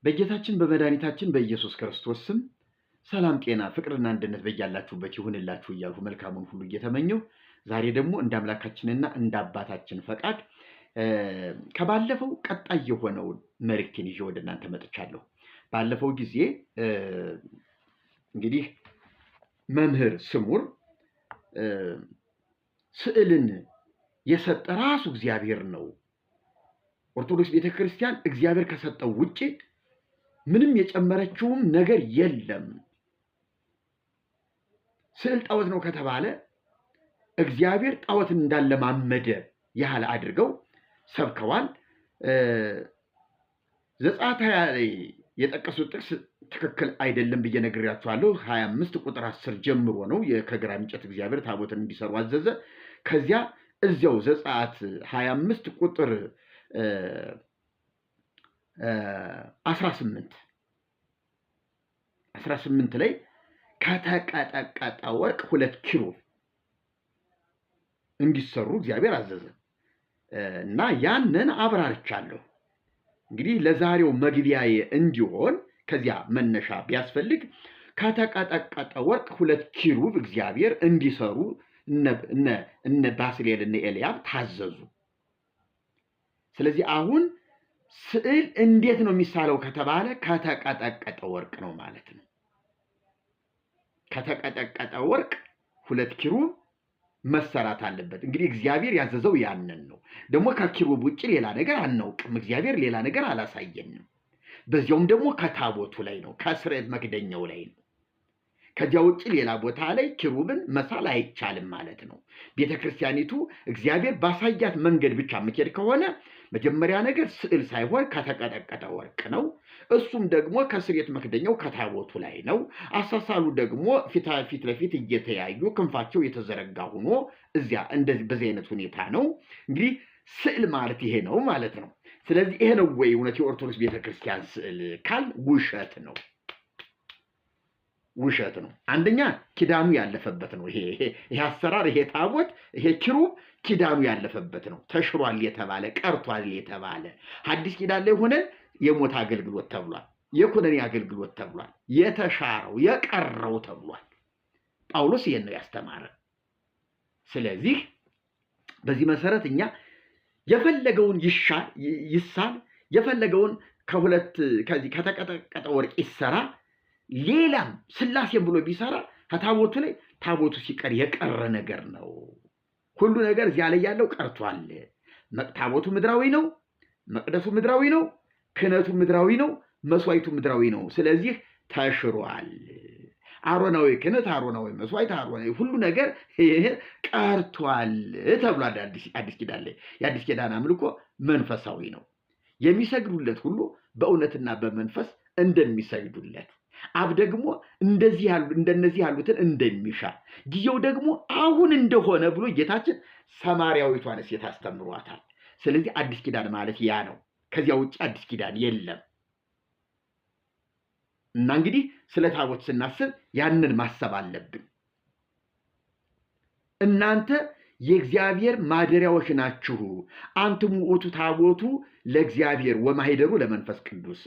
በጌታችን በመድኃኒታችን በኢየሱስ ክርስቶስ ስም ሰላም ጤና ፍቅርና አንድነት በያላችሁበት ይሁንላችሁ እያልኩ መልካሙን ሁሉ እየተመኘሁ ዛሬ ደግሞ እንደ አምላካችንና እንደ አባታችን ፈቃድ ከባለፈው ቀጣይ የሆነውን መልእክቴን ይዤ ወደ እናንተ መጥቻለሁ። ባለፈው ጊዜ እንግዲህ መምህር ስሙር ስዕልን የሰጠ ራሱ እግዚአብሔር ነው። ኦርቶዶክስ ቤተክርስቲያን እግዚአብሔር ከሰጠው ውጪ ምንም የጨመረችውም ነገር የለም። ስዕል ጣዖት ነው ከተባለ እግዚአብሔር ጣዖትን እንዳለማመደ ያህል አድርገው ሰብከዋል። ዘጸአት ላይ የጠቀሱት ጥቅስ ትክክል አይደለም ብዬ ነግሬያችኋለሁ። 25 ቁጥር 10 ጀምሮ ነው ከግራር እንጨት እግዚአብሔር ታቦትን እንዲሰሩ አዘዘ። ከዚያ እዚያው ዘጸአት 25 ቁጥር 18 ላይ ከተቀጠቀጠ ወርቅ 2 ኪሩብ እንዲሰሩ እግዚአብሔር አዘዘ እና ያንን አብራርቻለሁ። እንግዲህ ለዛሬው መግቢያዬ እንዲሆን ከዚያ መነሻ ቢያስፈልግ ከተቀጠቀጠ ወርቅ 2 ኪሩብ እግዚአብሔር እንዲሰሩ እነ ባስልኤል እና ኤልያብ ታዘዙ። ስለዚህ አሁን ስዕል እንዴት ነው የሚሳለው ከተባለ ከተቀጠቀጠ ወርቅ ነው ማለት ነው። ከተቀጠቀጠ ወርቅ 2 ኪሩብ መሰራት አለበት። እንግዲህ እግዚአብሔር ያዘዘው ያንን ነው። ደግሞ ከኪሩብ ውጭ ሌላ ነገር አናውቅም። እግዚአብሔር ሌላ ነገር አላሳየንም። በዚያውም ደግሞ ከታቦቱ ላይ ነው፣ ከስርየት መክደኛው ላይ ነው። ከዚያ ውጭ ሌላ ቦታ ላይ ኪሩብን መሳል አይቻልም ማለት ነው። ቤተክርስቲያኒቱ እግዚአብሔር ባሳያት መንገድ ብቻ የምትሄድ ከሆነ መጀመሪያ ነገር ስዕል ሳይሆን ከተቀጠቀጠ ወርቅ ነው። እሱም ደግሞ ከስርየት መክደኛው ከታቦቱ ላይ ነው። አሳሳሉ ደግሞ ፊት ለፊት እየተያዩ ክንፋቸው የተዘረጋ ሆኖ እዚያ እንደዚህ በዚህ አይነት ሁኔታ ነው። እንግዲህ ስዕል ማለት ይሄ ነው ማለት ነው። ስለዚህ ይሄ ነው ወይ እውነት የኦርቶዶክስ ቤተክርስቲያን ስዕል ካል ውሸት ነው። ውሸት ነው። አንደኛ ኪዳኑ ያለፈበት ነው። ይሄ አሰራር፣ ይሄ ታቦት፣ ይሄ ኪሩብ ኪዳኑ ያለፈበት ነው። ተሽሯል የተባለ ቀርቷል የተባለ ሐዲስ ኪዳን ላይ ሆነ የሞት አገልግሎት ተብሏል፣ የኩነኔ አገልግሎት ተብሏል፣ የተሻረው የቀረው ተብሏል። ጳውሎስ ይሄን ነው ያስተማረ። ስለዚህ በዚህ መሰረት እኛ የፈለገውን ይሳል፣ የፈለገውን ከዚህ ከተቀጠቀጠ ወርቅ ይሰራ፣ ሌላም ስላሴን ብሎ ቢሰራ ከታቦቱ ላይ ታቦቱ ሲቀር የቀረ ነገር ነው። ሁሉ ነገር እዚያ ላይ ያለው ቀርቷል። ታቦቱ ምድራዊ ነው፣ መቅደሱ ምድራዊ ነው፣ ክህነቱ ምድራዊ ነው፣ መስዋዕቱ ምድራዊ ነው። ስለዚህ ተሽሯል። አሮናዊ ክህነት፣ አሮናዊ መስዋዕት፣ አሮናዊ ሁሉ ነገር ቀርቷል ተብሏል አዲስ ኪዳን ላይ። የአዲስ ኪዳን አምልኮ መንፈሳዊ ነው። የሚሰግዱለት ሁሉ በእውነትና በመንፈስ እንደሚሰግዱለት፣ አብ ደግሞ እንደነዚህ ያሉትን እንደሚሻ፣ ጊዜው ደግሞ አሁን እንደሆነ ብሎ ጌታችን ሰማርያዊቷን ሴት አስተምሯታል። ስለዚህ አዲስ ኪዳን ማለት ያ ነው። ከዚያ ውጭ አዲስ ኪዳን የለም። እና እንግዲህ ስለ ታቦት ስናስብ ያንን ማሰብ አለብን። እናንተ የእግዚአብሔር ማደሪያዎች ናችሁ፣ አንትሙ ውእቱ ታቦቱ ለእግዚአብሔር ወማኅደሩ ለመንፈስ ቅዱስ።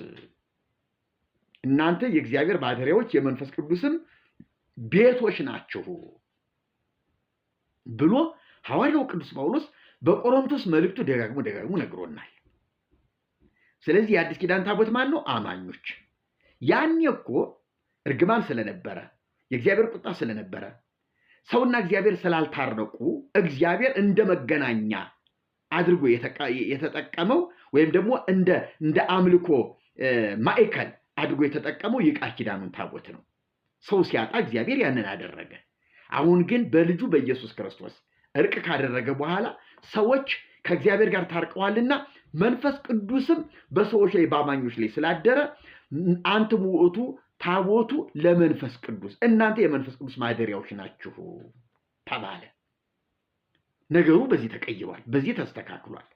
እናንተ የእግዚአብሔር ማደሪያዎች የመንፈስ ቅዱስም ቤቶች ናችሁ ብሎ ሐዋርያው ቅዱስ ጳውሎስ በቆሮንቶስ መልእክቱ ደጋግሞ ነግሮናል። ስለዚህ የአዲስ ኪዳን ታቦት ማን ነው? አማኞች። ያኔ እኮ እርግማን ስለነበረ፣ የእግዚአብሔር ቁጣ ስለነበረ፣ ሰውና እግዚአብሔር ስላልታረቁ እግዚአብሔር እንደ መገናኛ አድርጎ የተጠቀመው ወይም ደግሞ እንደ አምልኮ ማዕከል አድርጎ የተጠቀመው የቃል ኪዳኑን ታቦት ነው። ሰው ሲያጣ እግዚአብሔር ያንን አደረገ። አሁን ግን በልጁ በኢየሱስ ክርስቶስ እርቅ ካደረገ በኋላ ሰዎች ከእግዚአብሔር ጋር ታርቀዋልና መንፈስ ቅዱስም በሰዎች ላይ በአማኞች ላይ ስላደረ አንትሙ ውእቱ ታቦቱ ለመንፈስ ቅዱስ፣ እናንተ የመንፈስ ቅዱስ ማደሪያዎች ናችሁ ተባለ። ነገሩ በዚህ ተቀይሯል፣ በዚህ ተስተካክሏል።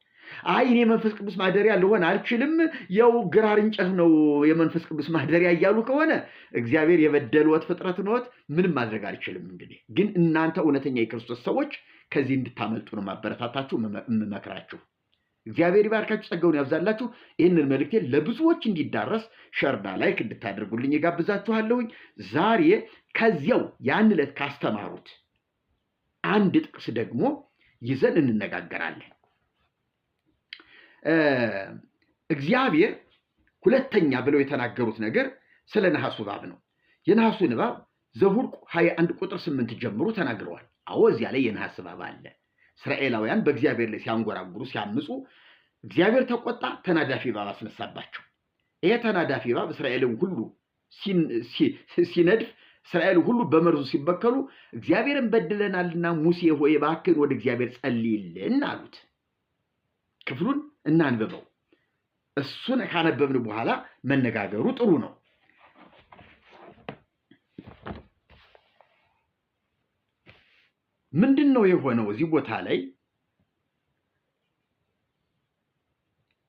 አይ እኔ መንፈስ ቅዱስ ማደሪያ ልሆን አልችልም፣ ያው ግራር እንጨት ነው የመንፈስ ቅዱስ ማደሪያ እያሉ ከሆነ እግዚአብሔር የበደልዎት ፍጥረት ነዎት፣ ምንም ማድረግ አልችልም። እንግዲህ ግን እናንተ እውነተኛ የክርስቶስ ሰዎች ከዚህ እንድታመልጡ ነው ማበረታታችሁ የምመክራችሁ። እግዚአብሔር ይባርካችሁ፣ ጸጋውን ያብዛላችሁ። ይህንን መልእክቴን ለብዙዎች እንዲዳረስ ሸርና ላይክ እንድታደርጉልኝ ጋብዛችኋለሁኝ። ዛሬ ከዚያው ያን ዕለት ካስተማሩት አንድ ጥቅስ ደግሞ ይዘን እንነጋገራለን። እግዚአብሔር ሁለተኛ ብለው የተናገሩት ነገር ስለ ነሐሱ እባብ ነው። የነሐሱን እባብ ዘኍልቍ 21 ቁጥር 8 ጀምሮ ተናግረዋል። አዎ እዚያ ላይ የነሐስ እባብ አለ። እስራኤላውያን በእግዚአብሔር ላይ ሲያንጎራጉሩ ሲያምፁ እግዚአብሔር ተቆጣ፣ ተናዳፊ እባብ አስነሳባቸው። ይሄ ተናዳፊ እባብ እስራኤልን ሁሉ ሲነድፍ እስራኤል ሁሉ በመርዙ ሲበከሉ እግዚአብሔርን በድለናልና ሙሴ ሆይ እባክህን ወደ እግዚአብሔር ጸልይልን አሉት። ክፍሉን እናንብበው። እሱን ካነበብን በኋላ መነጋገሩ ጥሩ ነው። ምንድን ነው የሆነው? እዚህ ቦታ ላይ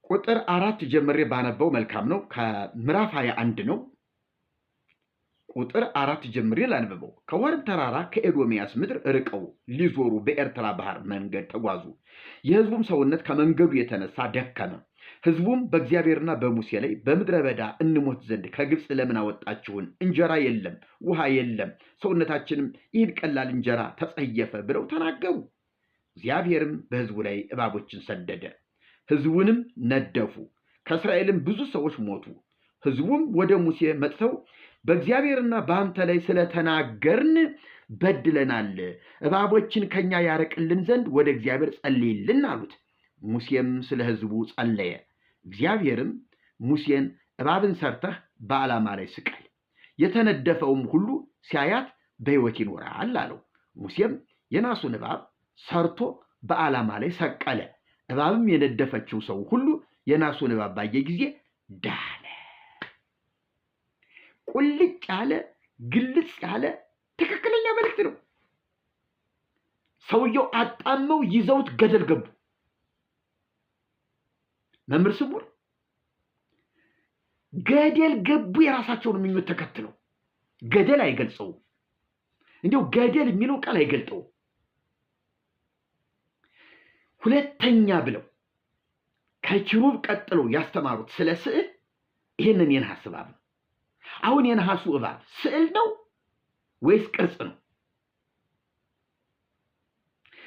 ቁጥር 4 ጀምሬ ባነበው መልካም ነው። ከምዕራፍ 21 ነው። ቁጥር 4 ጀምሬ ላንብበው። ከሖር ተራራ ከኤዶምያስ ምድር ርቀው ሊዞሩ በኤርትራ ባህር መንገድ ተጓዙ። የሕዝቡም ሰውነት ከመንገዱ የተነሳ ደከመ። ሕዝቡም በእግዚአብሔርና በሙሴ ላይ በምድረ በዳ እንሞት ዘንድ ከግብፅ ለምን አወጣችሁን? እንጀራ የለም፣ ውሃ የለም፣ ሰውነታችንም ይህን ቀላል እንጀራ ተጸየፈ ብለው ተናገሩ። እግዚአብሔርም በሕዝቡ ላይ እባቦችን ሰደደ፣ ሕዝቡንም ነደፉ። ከእስራኤልም ብዙ ሰዎች ሞቱ። ሕዝቡም ወደ ሙሴ መጥተው በእግዚአብሔርና በአንተ ላይ ስለተናገርን በድለናል፣ እባቦችን ከኛ ያርቅልን ዘንድ ወደ እግዚአብሔር ጸልይልን አሉት። ሙሴም ስለ ሕዝቡ ጸለየ። እግዚአብሔርም ሙሴን እባብን ሰርተህ በዓላማ ላይ ስቀል፣ የተነደፈውም ሁሉ ሲያያት በሕይወት ይኖራል አለው። ሙሴም የናሱን እባብ ሰርቶ በዓላማ ላይ ሰቀለ። እባብም የነደፈችው ሰው ሁሉ የናሱን እባብ ባየ ጊዜ ዳነ። ቁልጭ ያለ ግልጽ ያለ ትክክለኛ መልእክት ነው። ሰውየው አጣመው ይዘውት ገደል ገቡ። መምህር ስሙር ገደል ገቡ። የራሳቸውን ምኞት ተከትለው ገደል አይገልጸውም። እንዲያው ገደል የሚለው ቃል አይገልጠውም። ሁለተኛ ብለው ከኪሩብ ቀጥለው ያስተማሩት ስለ ስዕል ይህንን የነሐስ እባብ ነው። አሁን የነሐሱ እባብ ስዕል ነው ወይስ ቅርጽ ነው?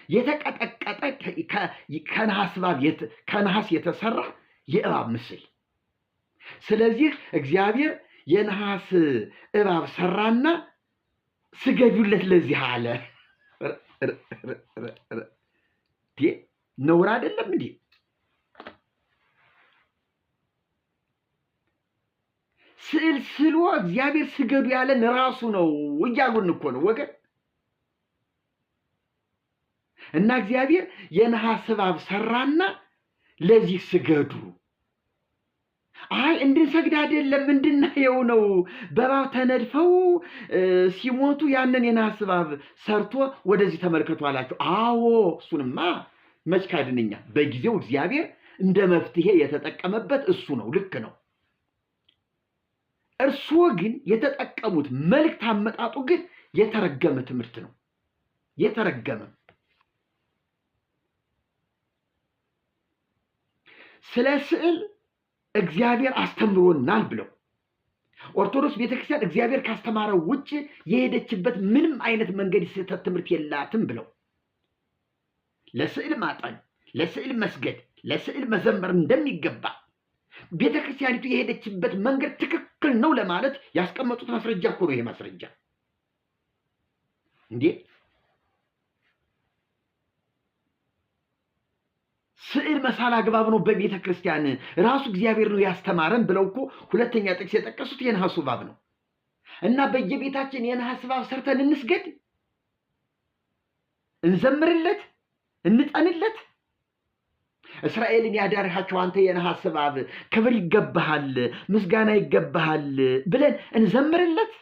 የተቀጠቀጠ ከነሐስ የተሰራ የእባብ ምስል። ስለዚህ እግዚአብሔር የነሐስ እባብ ሰራና ስገዱለት ለዚህ አለ። ነውር አይደለም እንዴ? ስዕል ስሎ እግዚአብሔር ስገዱ ያለን ራሱ ነው እያሉን እኮ ነው ወገን። እና እግዚአብሔር የነሐስ እባብ ሰራና ለዚህ ስገዱ። አይ እንድንሰግድ አይደለም እንድናየው ነው። በእባብ ተነድፈው ሲሞቱ ያንን የነሐስ እባብ ሰርቶ ወደዚህ ተመልከቱ አላቸው። አዎ እሱንማ መች ካድንኛ። በጊዜው እግዚአብሔር እንደ መፍትሄ የተጠቀመበት እሱ ነው። ልክ ነው። እርስዎ ግን የተጠቀሙት መልእክት አመጣጡ ግን የተረገመ ትምህርት ነው። የተረገመ ስለ ስዕል እግዚአብሔር አስተምሮናል ብለው ኦርቶዶክስ ቤተክርስቲያን እግዚአብሔር ካስተማረው ውጭ የሄደችበት ምንም አይነት መንገድ ስህተት ትምህርት የላትም ብለው ለስዕል ማጠን፣ ለስዕል መስገድ፣ ለስዕል መዘመር እንደሚገባ ቤተክርስቲያኒቱ የሄደችበት መንገድ ትክክል ነው ለማለት ያስቀመጡት ማስረጃ እኮ ነው። ይሄ ማስረጃ እንዴ ስዕል መሳል አግባብ ነው በቤተ ክርስቲያን ራሱ እግዚአብሔር ነው ያስተማረን ብለው እኮ ሁለተኛ ጥቅስ የጠቀሱት የነሐሱ እባብ ነው። እና በየቤታችን የነሐስ እባብ ሰርተን እንስገድ፣ እንዘምርለት፣ እንጠንለት። እስራኤልን ያዳርሃቸው አንተ የነሐስ እባብ ክብር ይገባሃል፣ ምስጋና ይገባሃል ብለን እንዘምርለት።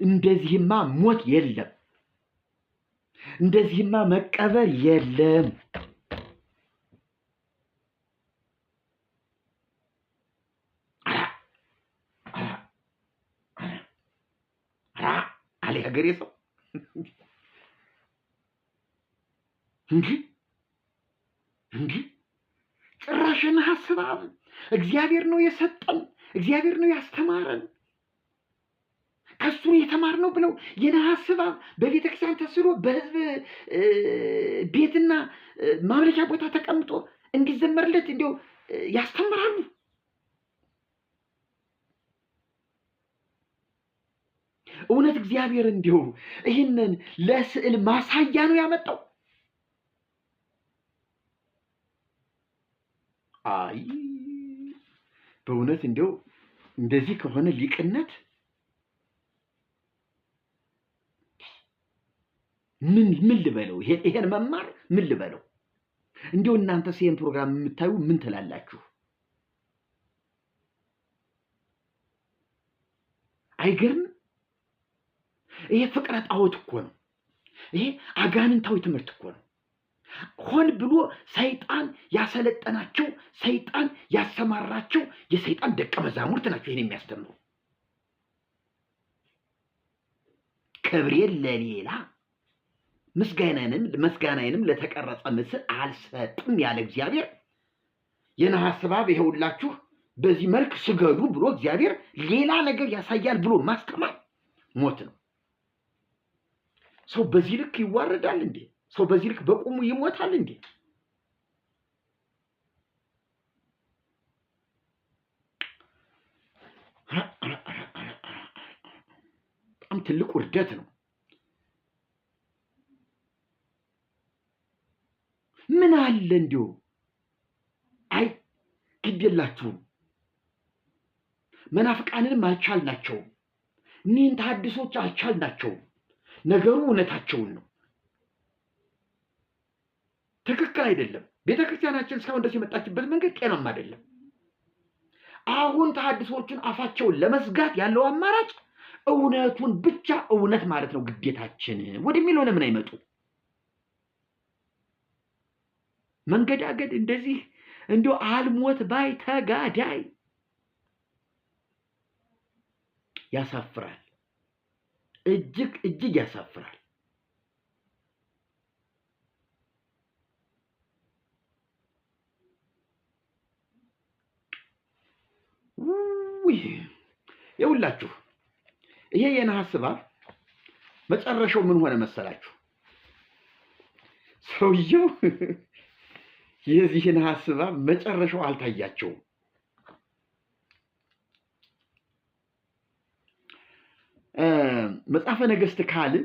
እንደዚህማ ሞት የለም፣ እንደዚህማ መቀበር የለም። አለ ሀገሬ ሰው እንጂ ጭራሽ የነሐስ እባብ እግዚአብሔር ነው የሰጠን፣ እግዚአብሔር ነው ያስተማረን፣ ከሱ የተማርነው ብለው የነሐስ እባብ በቤተክርስቲያን ተስሎ በህዝብ ቤትና ማምለኪያ ቦታ ተቀምጦ እንዲዘመርለት እንዲያው ያስተምራሉ። እውነት እግዚአብሔር እንዲሁ ይህንን ለስዕል ማሳያ ነው ያመጣው? አይ በእውነት እንዲው እንደዚህ ከሆነ ሊቅነት ምን ልበለው? ይሄን መማር ምን ልበለው? እንዲው እናንተስ ይሄን ፕሮግራም የምታዩ ምን ትላላችሁ? አይገርም? ይሄ ፍቅረ ጣዖት እኮ ነው። ይሄ አጋንንታዊ ትምህርት እኮ ነው። ሆን ብሎ ሰይጣን ያሰለጠናቸው፣ ሰይጣን ያሰማራቸው የሰይጣን ደቀ መዛሙርት ናቸው ይሄን የሚያስተምሩ። ክብሬን ለሌላ ምስጋናዬንም ለተቀረጸ ምስል አልሰጥም ያለ እግዚአብሔር የነሐስ እባብ ይኸውላችሁ በዚህ መልክ ስገዱ ብሎ እግዚአብሔር ሌላ ነገር ያሳያል ብሎ ማስተማር ሞት ነው። ሰው በዚህ ልክ ይዋረዳል እንዴ? ሰው በዚህ ልክ በቁሙ ይሞታል እንዴ? በጣም ትልቅ ውርደት ነው። ምን አለ እንዲሁ አይ ግድ የላችሁም፣ መናፍቃንንም አልቻልናቸውም፣ እኒህን ተሐድሶች አልቻልናቸውም። ነገሩ እውነታቸውን ነው። ትክክል አይደለም። ቤተክርስቲያናችን እስካሁን እንደዚህ የመጣችበት መንገድ ጤናማ አይደለም። አሁን ተሐድሶችን አፋቸውን ለመዝጋት ያለው አማራጭ እውነቱን ብቻ እውነት ማለት ነው ግዴታችን ወደሚለው ለምን አይመጡ? መንገዳገድ እንደዚህ እንዲሁ አልሞት ባይ ተጋዳይ ያሳፍራል። እጅግ ያሳፍራል። ይኸውላችሁ ይሄ የነሐስ እባብ መጨረሻው ምን ሆነ መሰላችሁ? ሰውየው የዚህ የነሐስ እባብ መጨረሻው አልታያቸውም። መጽሐፈ ነገሥት ካልዕ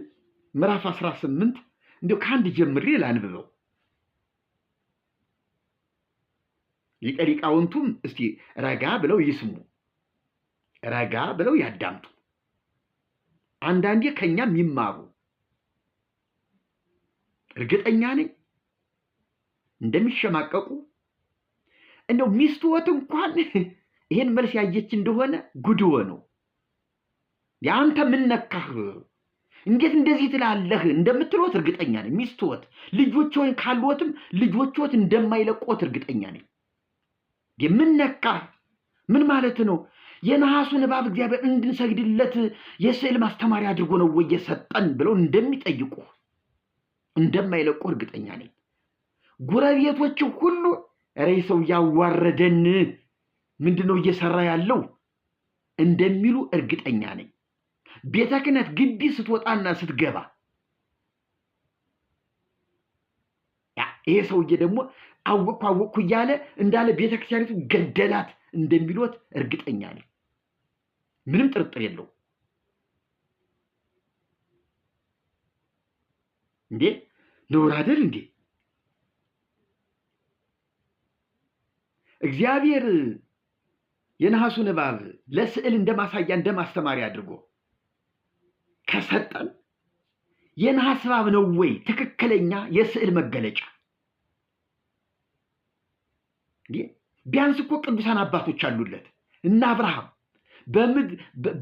ምዕራፍ 18 እንዲያው ከአንድ ጀምሬ ላንብበው። ሊቀ ሊቃውንቱም እስቲ ረጋ ብለው ይስሙ፣ ረጋ ብለው ያዳምጡ። አንዳንዴ ከኛም ይማሩ። እርግጠኛ ነኝ እንደሚሸማቀቁ እንደው ሚስትወት እንኳን ይሄን መልስ ያየች እንደሆነ ጉድወ ነው። ያንተ ምን ነካህ? እንዴት እንደዚህ ትላለህ እንደምትሎት እርግጠኛ ነኝ። ሚስትወት ልጆችዎን ካልወትም ልጆችዎት እንደማይለቆት እርግጠኛ ነኝ። ምን ነካህ? ምን ማለት ነው? የነሐሱን እባብ እግዚአብሔር እንድንሰግድለት የስዕል ማስተማሪያ አድርጎ ነው ወይ የሰጠን ብለው እንደሚጠይቁ እንደማይለቁ እርግጠኛ ነኝ። ጎረቤቶች ሁሉ ኧረ ሰው ያዋረደን ምንድነው እየሰራ ያለው እንደሚሉ እርግጠኛ ነኝ። ቤተ ክህነት ግቢ ስትወጣና ስትገባ ይሄ ሰውዬ ደግሞ አወቅኩ እያለ እንዳለ ቤተክርስቲያኒቱ ገደላት እንደሚሉት እርግጠኛ ነኝ። ምንም ጥርጥር የለው። እንዴ ነውር አይደል እንዴ? እግዚአብሔር የነሐሱን እባብ ለስዕል እንደማሳያ እንደማስተማሪያ አድርጎ ከሰጠን የነሐስ እባብ ነው ወይ ትክክለኛ የስዕል መገለጫ? ቢያንስ እኮ ቅዱሳን አባቶች አሉለት እና አብርሃም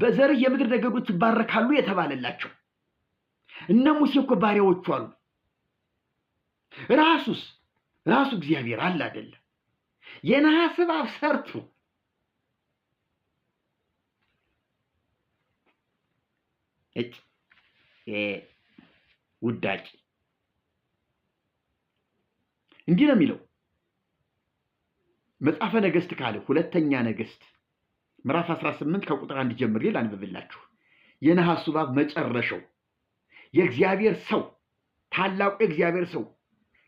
በዘርህ የምድር ነገዶች ይባረካሉ የተባለላቸው እነ ሙሴ እኮ ባሪያዎቹ አሉ። ራሱ እግዚአብሔር አለ አይደለ? የነሐስ እባብ ሰርቶ ውዳቂ እንዲህ ነው የሚለው መጽሐፈ ነገሥት ካለ ሁለተኛ ነገሥት ምዕራፍ 18 ከቁጥር 1 ጀምሬ ላንብብላችሁ። የነሐሱ እባብ መጨረሻው የእግዚአብሔር ሰው ታላቁ የእግዚአብሔር ሰው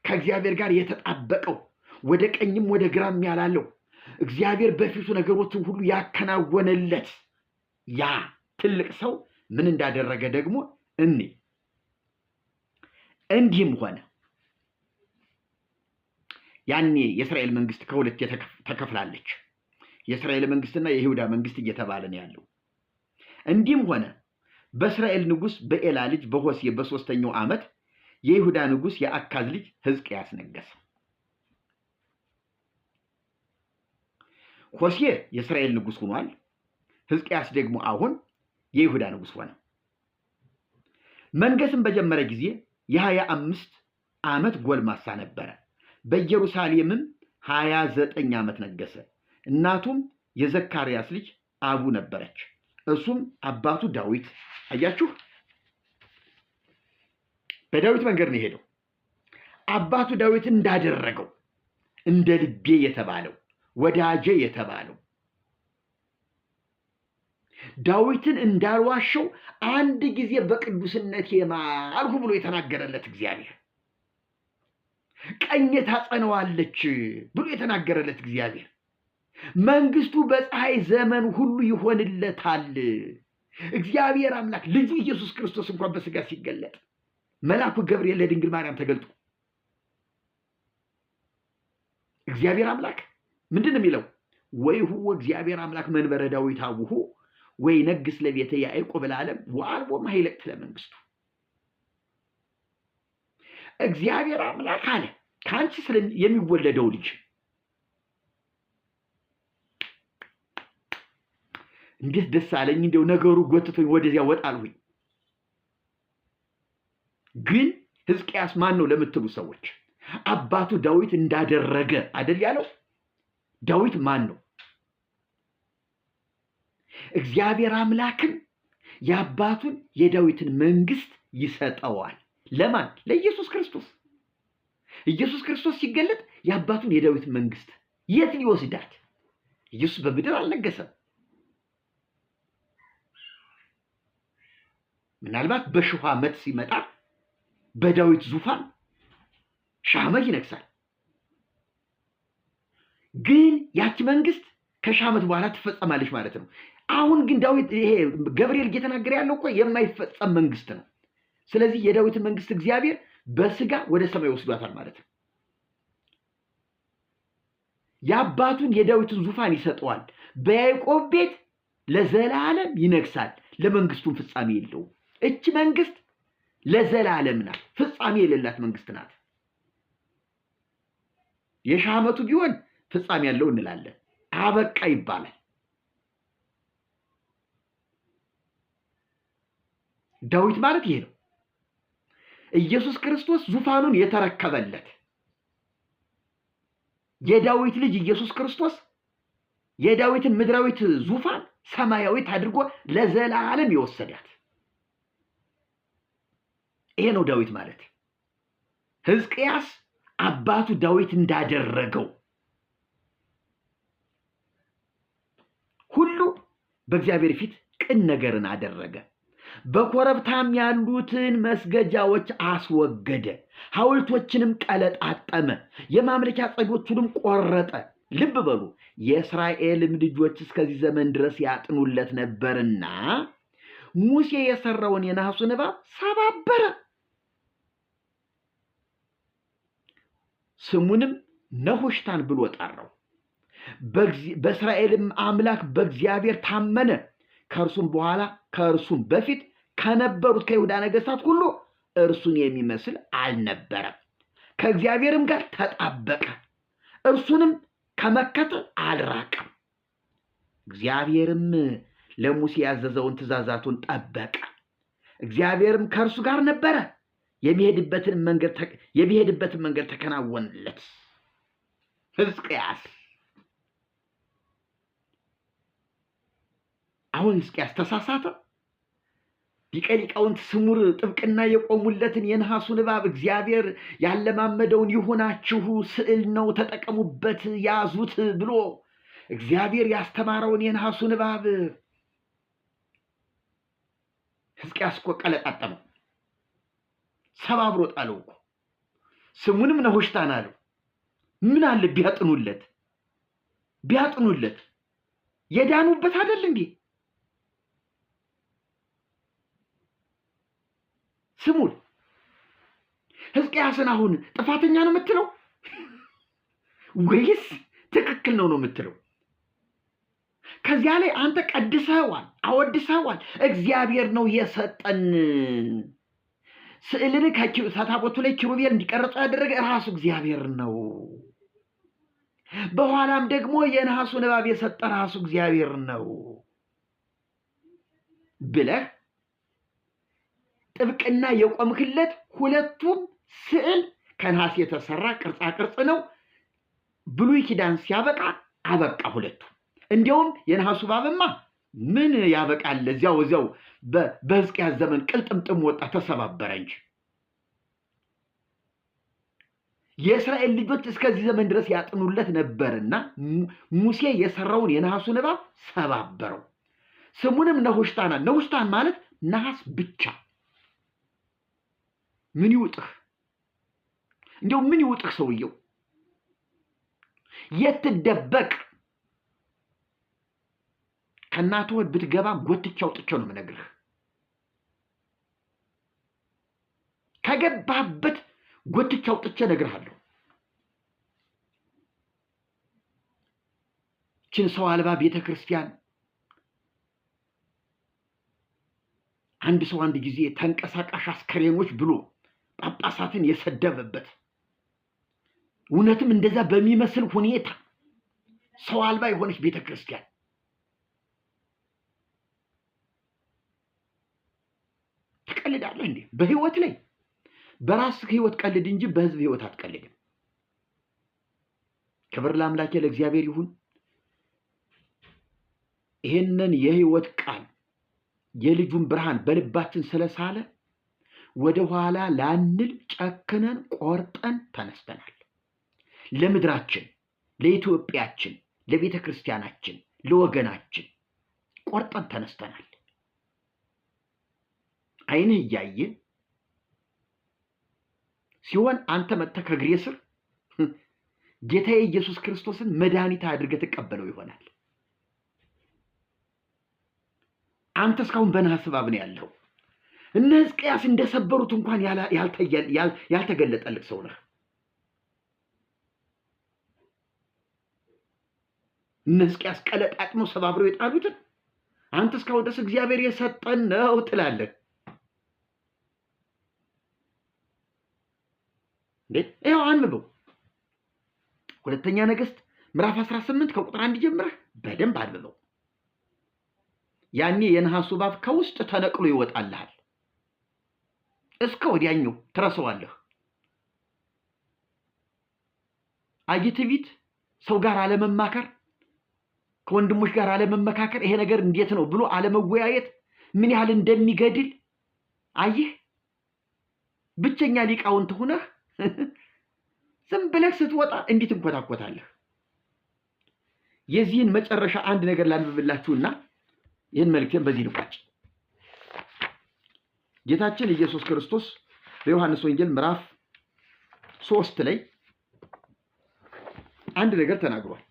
ከእግዚአብሔር ጋር የተጣበቀው ወደ ቀኝም ወደ ግራም ያላለው እግዚአብሔር በፊቱ ነገሮችን ሁሉ ያከናወነለት ያ ትልቅ ሰው ምን እንዳደረገ ደግሞ እንዲህም ሆነ። ያኔ የእስራኤል መንግስት ከሁለት ተከፍላለች። የእስራኤል መንግስትና የይሁዳ መንግስት እየተባለ ነው ያለው። እንዲህም ሆነ በእስራኤል ንጉስ በኤላ ልጅ በሆሴዕ በ3ኛው ዓመት የይሁዳ ንጉስ የአካዝ ልጅ ሕዝቅያስ ነገሰ። ሆሴዕ የእስራኤል ንጉስ ሆኗል። ሕዝቅያስ ደግሞ አሁን የይሁዳ ንጉስ ሆነ። መንገስም በጀመረ ጊዜ የ25 ዓመት ጎልማሳ ነበረ። በኢየሩሳሌምም 29 ዓመት ነገሰ። እናቱም የዘካርያስ ልጅ አቡ ነበረች። እሱም አባቱ ዳዊት አያችሁ፣ በዳዊት መንገድ ነው የሄደው። አባቱ ዳዊት እንዳደረገው እንደ ልቤ የተባለው ወዳጄ የተባለው ዳዊትን እንዳልዋሸው አንድ ጊዜ በቅዱስነቴ ማልሁ ብሎ የተናገረለት እግዚአብሔር፣ ቀኜ ታጸነዋለች ብሎ የተናገረለት እግዚአብሔር መንግስቱ በፀሐይ ዘመን ሁሉ ይሆንለታል። እግዚአብሔር አምላክ ልጁ ኢየሱስ ክርስቶስ እንኳን በስጋ ሲገለጥ መልአኩ ገብርኤል ለድንግል ማርያም ተገልጦ እግዚአብሔር አምላክ ምንድን ነው የሚለው? ወይሁ እግዚአብሔር አምላክ መንበረ ዳዊት አቡሁ ወይ ነግስ ለቤተ ያዕቆብ ለዓለም ወአልቦ ማይለቅ ለመንግስቱ። እግዚአብሔር አምላክ አለ ካንቺ የሚወለደው ልጅ እንዴት ደስ አለኝ! እንደው ነገሩ ጎትቶኝ ወደዚያ ወጣልሁኝ። ግን ሕዝቅያስ ማን ነው ለምትሉ ሰዎች አባቱ ዳዊት እንዳደረገ አይደል ያለው? ዳዊት ማን ነው? እግዚአብሔር አምላክም የአባቱን የዳዊትን መንግስት ይሰጠዋል። ለማን? ለኢየሱስ ክርስቶስ። ኢየሱስ ክርስቶስ ሲገለጥ የአባቱን የዳዊት መንግስት የት ሊወስዳት? ኢየሱስ በምድር አልነገሰም። ምናልባት በሺህ ዓመት ሲመጣ በዳዊት ዙፋን ሺህ ዓመት ይነግሳል። ግን ያቺ መንግስት ከሺህ ዓመት በኋላ ትፈጸማለች ማለት ነው። አሁን ግን ዳዊት ይሄ ገብርኤል እየተናገረ ያለው እኮ የማይፈጸም መንግስት ነው። ስለዚህ የዳዊትን መንግስት እግዚአብሔር በስጋ ወደ ሰማይ ወስዷታል ማለት ነው። የአባቱን የዳዊትን ዙፋን ይሰጠዋል። በያዕቆብ ቤት ለዘላለም ይነግሳል። ለመንግስቱን ፍጻሜ የለውም። እች መንግስት ለዘላለም ናት። ፍጻሜ የሌላት መንግስት ናት። የሺህ ዓመቱ ቢሆን ፍጻሜ ያለው እንላለን። አበቃ ይባላል። ዳዊት ማለት ይሄ ነው። ኢየሱስ ክርስቶስ ዙፋኑን የተረከበለት የዳዊት ልጅ ኢየሱስ ክርስቶስ የዳዊትን ምድራዊት ዙፋን ሰማያዊት አድርጎ ለዘላለም የወሰዳት ይሄ ነው ዳዊት ማለት። ሕዝቅያስ አባቱ ዳዊት እንዳደረገው ሁሉ በእግዚአብሔር ፊት ቅን ነገርን አደረገ። በኮረብታም ያሉትን መስገጃዎች አስወገደ፣ ሐውልቶችንም ቀለጣጠመ፣ የማምለኪያ ዐፀዶቹንም ቆረጠ። ልብ በሉ፣ የእስራኤልም ልጆች እስከዚህ ዘመን ድረስ ያጥኑለት ነበርና ሙሴ የሰራውን የነሐሱን እባብ ሰባበረ። ስሙንም ነሁሽታን ብሎ ጠራው። በእስራኤልም አምላክ በእግዚአብሔር ታመነ። ከእርሱም በኋላ ከእርሱም በፊት ከነበሩት ከይሁዳ ነገሥታት ሁሉ እርሱን የሚመስል አልነበረም። ከእግዚአብሔርም ጋር ተጣበቀ፣ እርሱንም ከመከተል አልራቀም። እግዚአብሔርም ለሙሴ ያዘዘውን ትእዛዛቱን ጠበቀ። እግዚአብሔርም ከእርሱ ጋር ነበረ፣ የሚሄድበትን መንገድ ተከናወነለት። ሕዝቅያስ አሁን ሕዝቅያስ ተሳሳተ? ሊቀ ሊቃውንት ስሙር ጥብቅና የቆሙለትን የነሐሱን እባብ እግዚአብሔር ያለማመደውን ይሁናችሁ፣ ስዕል ነው፣ ተጠቀሙበት፣ ያዙት ብሎ እግዚአብሔር ያስተማረውን የነሐሱን እባብ ሕዝቅያስ እኮ ቀለጣጠመው፣ ሰባብሮ ጣለው እኮ። ስሙንም ነሆሽታን አለው። ምን አለ ቢያጥኑለት የዳኑበት አይደል እንዴ? ስሙን ሕዝቅያስን አሁን ጥፋተኛ ነው የምትለው ወይስ ትክክል ነው የምትለው? ከዚያ ላይ አንተ ቀድሰዋል፣ አወድሰዋል። እግዚአብሔር ነው የሰጠን ስዕልን ከታቦቱ ላይ ኪሩቤል እንዲቀርጹ ያደረገ ራሱ እግዚአብሔር ነው። በኋላም ደግሞ የነሐሱን እባብ የሰጠ ራሱ እግዚአብሔር ነው ብለህ ጥብቅና የቆምክለት ሁለቱም ስዕል ከነሐስ የተሰራ ቅርጻ ቅርጽ ነው። ብሉይ ኪዳን ሲያበቃ አበቃ ሁለቱ። እንዲያውም የነሐሱ እባብማ ምን ያበቃል? እዚያው በሕዝቅያስ ዘመን ቅልጥምጥም ወጣ፣ ተሰባበረ እንጂ የእስራኤል ልጆች እስከዚህ ዘመን ድረስ ያጥኑለት ነበርና ሙሴ የሰራውን የነሐሱን እባብ ሰባበረው። ስሙንም ነሁሽታን። ነሁሽታን ማለት ነሐስ ብቻ። ምን ይውጥህ? እንዲያው ምን ይውጥህ? ሰውየው የትደበቅ ከእናትህ ወድ ብትገባ ጎትቼ አውጥቼው ነው የምነግርህ። ከገባህበት ጎትቼ አውጥቼ እነግርሃለሁ። ይህችን ሰው አልባ ቤተ ክርስቲያን አንድ ሰው አንድ ጊዜ ተንቀሳቃሽ አስከሬኖች ብሎ ጳጳሳትን የሰደበበት፣ እውነትም እንደዛ በሚመስል ሁኔታ ሰው አልባ የሆነች ቤተ ክርስቲያን ትቀልዳለህ እንዴ? በህይወት ላይ በራስህ ህይወት ቀልድ እንጂ በህዝብ ህይወት አትቀልድም። ክብር ለአምላኬ ለእግዚአብሔር ይሁን። ይሄንን የህይወት ቃል የልጁን ብርሃን በልባችን ስለሳለ ወደ ኋላ ላንል ጨክነን ቆርጠን ተነስተናል። ለምድራችን፣ ለኢትዮጵያችን፣ ለቤተ ክርስቲያናችን፣ ለወገናችን ቆርጠን ተነስተናል። ዓይንህ እያየ ሲሆን አንተ መጥተህ ከእግሬ ስር ጌታዬ ኢየሱስ ክርስቶስን መድኃኒት አድርገህ ትቀበለው ይሆናል። አንተ እስካሁን በነሐስ እባብ ነው ያለው። እነ ሕዝቅያስ እንደሰበሩት እንኳን ያልተገለጠልህ ሰው ነህ። እነ ሕዝቅያስ ቀለጣጥመው ሰባብረው የጣሉትን አንተ እስካሁን ድረስ እግዚአብሔር የሰጠን ነው ትላለህ። ይኸው አንብበው። ሁለተኛ ነገሥት ምዕራፍ 18 ከቁጥር 1 ጀምረህ በደንብ አንብበው። ያኔ የነሐሱ እባብ ከውስጥ ተነቅሎ ይወጣልሃል። እስከ ወዲያኛው ትረሳዋለህ። አጅትቢት ሰው ጋር አለመማከር፣ ከወንድሞች ጋር አለመመካከር፣ ይሄ ነገር እንዴት ነው ብሎ አለመወያየት ምን ያህል እንደሚገድል አየህ። ብቸኛ ሊቃውንት ሆነህ ዝም ብለህ ስትወጣ እንዴት እንኮታኮታለህ። የዚህን መጨረሻ አንድ ነገር ላንብብላችሁና ይህን መልእክቴን በዚህ ልቋጭ። ጌታችን ኢየሱስ ክርስቶስ በዮሐንስ ወንጌል ምዕራፍ 3 ላይ አንድ ነገር ተናግሯል።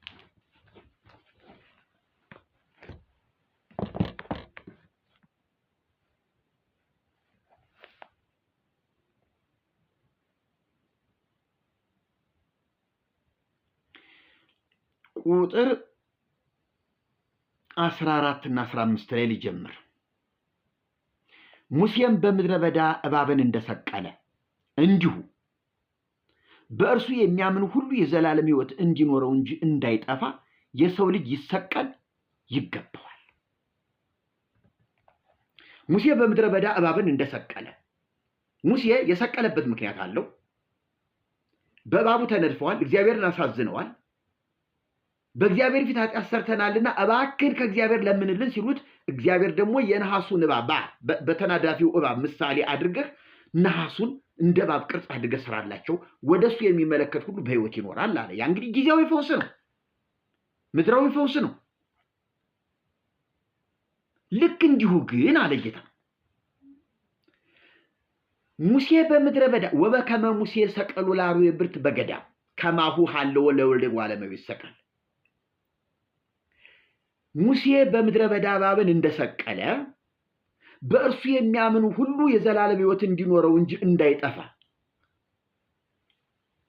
ቁጥር 14 እና 15 ላይ ሊጀምር። ሙሴም በምድረ በዳ እባብን እንደሰቀለ እንዲሁ በእርሱ የሚያምን ሁሉ የዘላለም ሕይወት እንዲኖረው እንጂ እንዳይጠፋ የሰው ልጅ ይሰቀል ይገባዋል። ሙሴ በምድረ በዳ እባብን እንደሰቀለ። ሙሴ የሰቀለበት ምክንያት አለው። በእባቡ ተነድፈዋል፣ እግዚአብሔርን አሳዝነዋል። በእግዚአብሔር ፊት ኃጢአት ሰርተናልና እባክህን ከእግዚአብሔር ለምንልን ሲሉት እግዚአብሔር ደግሞ የነሐሱን እባብ በተናዳፊው እባብ ምሳሌ አድርገህ ነሐሱን እንደ እባብ ቅርጽ አድርገህ ስራላቸው፣ ወደሱ የሚመለከት ሁሉ በሕይወት ይኖራል አለ። ያ እንግዲህ ጊዜያዊ ፈውስ ነው፣ ምድራዊ ፈውስ ነው። ልክ እንዲሁ ግን አለ ጌታ ሙሴ በምድረ በዳ ወበከመ ሙሴ ሰቀሉ ለአርዌ ብርት በገዳም ከማሁ ሀለወ ለወልደ እጓለ እመሕያው ይሰቀል። ሙሴ በምድረ በዳ እባብን እንደሰቀለ በእርሱ የሚያምኑ ሁሉ የዘላለም ሕይወት እንዲኖረው እንጂ እንዳይጠፋ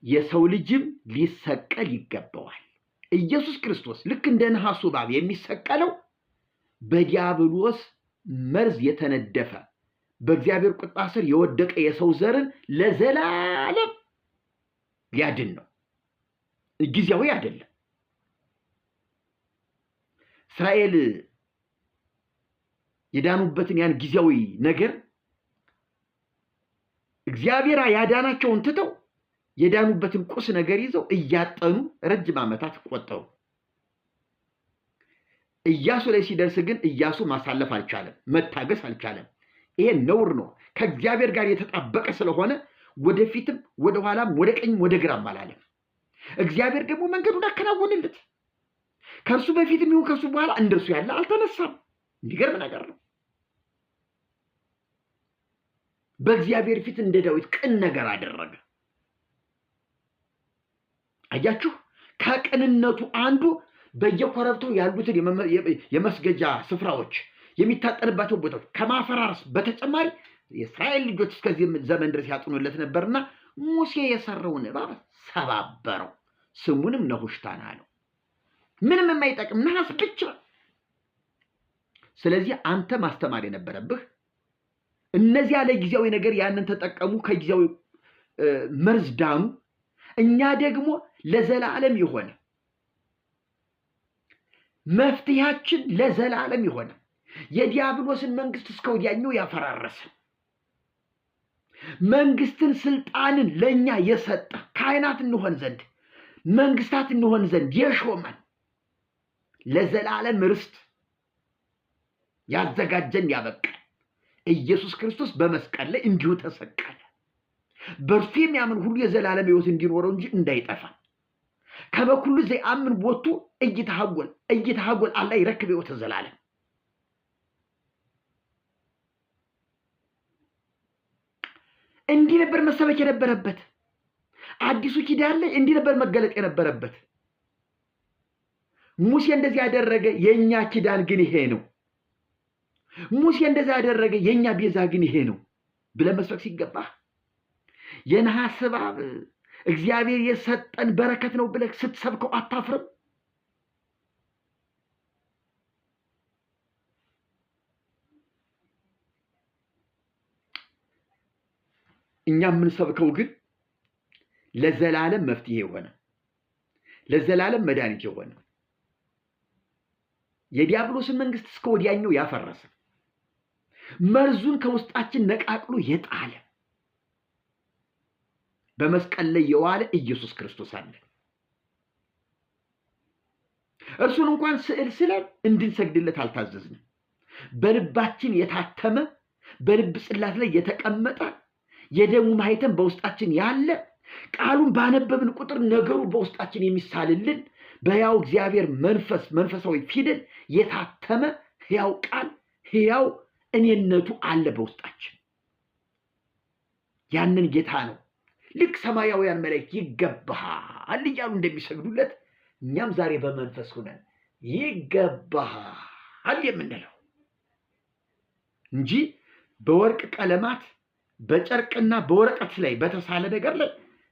የሰው ልጅም ሊሰቀል ይገባዋል። ኢየሱስ ክርስቶስ ልክ እንደ ነሐሱ እባብ የሚሰቀለው በዲያብሎስ መርዝ የተነደፈ በእግዚአብሔር ቁጣ ስር የወደቀ የሰው ዘርን ለዘላለም ሊያድን ነው፣ ጊዜያዊ አይደለም። እስራኤል የዳኑበትን ያን ጊዜያዊ ነገር እግዚአብሔር ያዳናቸውን ትተው የዳኑበትን ቁስ ነገር ይዘው እያጠኑ ረጅም ዓመታት ቆጠሩ። ኢያሱ ላይ ሲደርስ ግን ኢያሱ ማሳለፍ አልቻለም፣ መታገስ አልቻለም። ይሄ ነውር ነው። ከእግዚአብሔር ጋር የተጣበቀ ስለሆነ ወደፊትም ወደ ኋላም ወደ ቀኝም ወደ ግራም አላለም። እግዚአብሔር ደግሞ መንገዱን አከናወንለት። ከእርሱ በፊትም ይሁን ከእርሱ በኋላ እንደርሱ ያለ አልተነሳም። የሚገርም ነገር ነው። በእግዚአብሔር ፊት እንደ ዳዊት ቅን ነገር አደረገ። አያችሁ፣ ከቅንነቱ አንዱ በየኮረብታው ያሉትን የመስገጃ ስፍራዎች የሚታጠንባቸው ቦታዎች ከማፈራረስ በተጨማሪ የእስራኤል ልጆች እስከዚህ ዘመን ድረስ ያጥኑለት ነበርና ሙሴ የሰራውን እባብ ሰባበረው፣ ስሙንም ነሁሽታን አለው። ምንም የማይጠቅም ነሐስ ብቻ። ስለዚህ አንተ ማስተማር የነበረብህ እነዚያ ለጊዜያዊ ነገር ያንን ተጠቀሙ፣ ከጊዜያዊ መርዝ ዳኑ። እኛ ደግሞ ለዘላለም የሆነ መፍትሄያችን ለዘላለም የሆነ የዲያብሎስን መንግስት እስከ ወዲያኛው ያፈራረሰ መንግስትን ስልጣንን ለኛ የሰጠ ካህናት እንሆን ዘንድ መንግስታት እንሆን ዘንድ የሾመን ለዘላለም ርስት ያዘጋጀን ያበቃል ኢየሱስ ክርስቶስ በመስቀል ላይ እንዲሁ ተሰቀለ። በእርሱ የሚያምን ሁሉ የዘላለም ሕይወት እንዲኖረው እንጂ እንዳይጠፋ ከበኩሉ ዘያምን ቦቱ እይተሐጎል አላ ይረክብ ሕይወተ ዘላለም። እንዲህ ነበር መሰበክ የነበረበት። አዲሱ ኪዳን ላይ እንዲህ ነበር መገለጥ የነበረበት። ሙሴ እንደዚህ ያደረገ፣ የኛ ኪዳን ግን ይሄ ነው። ሙሴ እንደዚህ ያደረገ፣ የኛ ቤዛ ግን ይሄ ነው ብለህ መስበክ ሲገባ የነሐስ እባብ እግዚአብሔር የሰጠን በረከት ነው ብለህ ስትሰብከው አታፍርም? እኛ የምንሰብከው ግን ለዘላለም መፍትሄ የሆነ ለዘላለም መድኃኒት የሆነ የዲያብሎስን መንግስት እስከ ወዲያኛው ያፈረሰ መርዙን ከውስጣችን ነቃቅሎ የጣለ በመስቀል ላይ የዋለ ኢየሱስ ክርስቶስ አለ። እርሱን እንኳን ስዕል ስለን እንድንሰግድለት አልታዘዝንም። በልባችን የታተመ በልብ ጽላት ላይ የተቀመጠ የደሙ ማህተም በውስጣችን ያለ ቃሉን ባነበብን ቁጥር ነገሩ በውስጣችን የሚሳልልን በሕያው እግዚአብሔር መንፈሳዊ ፊደል የታተመ ሕያው ቃል ሕያው እኔነቱ አለ በውስጣችን። ያንን ጌታ ነው ልክ ሰማያውያን መላእክት ይገባሃል እያሉ እንደሚሰግዱለት እኛም ዛሬ በመንፈስ ሆነን ይገባሃል የምንለው እንጂ በወርቅ ቀለማት በጨርቅና በወረቀት ላይ በተሳለ ነገር ላይ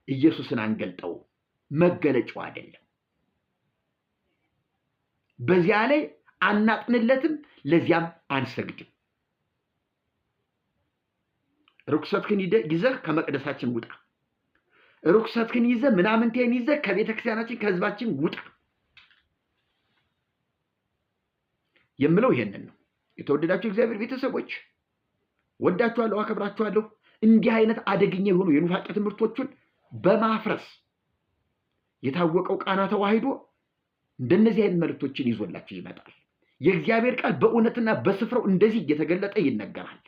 ኢየሱስን አንገልጠው። መገለጫው አይደለም። በዚያ ላይ አናጥንለትም፣ ለዚያም አንሰግድም። ርኩሰትህን ይዘህ ከመቅደሳችን ውጣ፣ ርኩሰትህን ይዘህ ምናምንቴን ይዘህ ከቤተክርስቲያናችን ከህዝባችን ውጣ የምለው ይሄንን ነው። የተወደዳችሁ እግዚአብሔር ቤተሰቦች ወዳችኋለሁ፣ አከብራችኋለሁ። እንዲህ አይነት አደገኛ የሆኑ የኑፋቄ ትምህርቶችን በማፍረስ የታወቀው ቃና ተዋሂዶ እንደነዚህ አይነት መልእክቶችን ይዞላችሁ ይመጣል። የእግዚአብሔር ቃል በእውነትና በስፍራው እንደዚህ እየተገለጠ ይነገራል።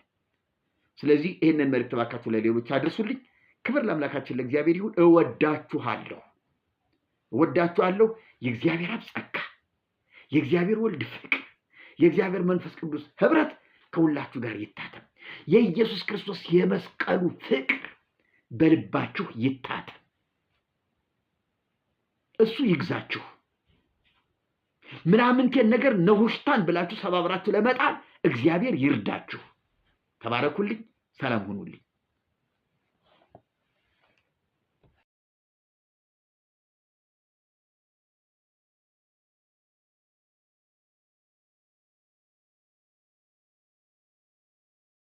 ስለዚህ ይህንን መልእክት እባካችሁ ለሌሎች አድርሱልኝ። ክብር ለአምላካችን ለእግዚአብሔር ይሁን። እወዳችኋለሁ። የእግዚአብሔር አብ ጸጋ፣ የእግዚአብሔር ወልድ ፍቅር፣ የእግዚአብሔር መንፈስ ቅዱስ ህብረት ከሁላችሁ ጋር ይታተም። የኢየሱስ ክርስቶስ የመስቀሉ ፍቅር በልባችሁ ይታተም። እሱ ይግዛችሁ። ምናምንቴን ነገር ነሁሽታን ብላችሁ ሰባብራችሁ ለመጣል እግዚአብሔር ይርዳችሁ። ተባረኩልኝ። ሰላም ሁኑልኝ።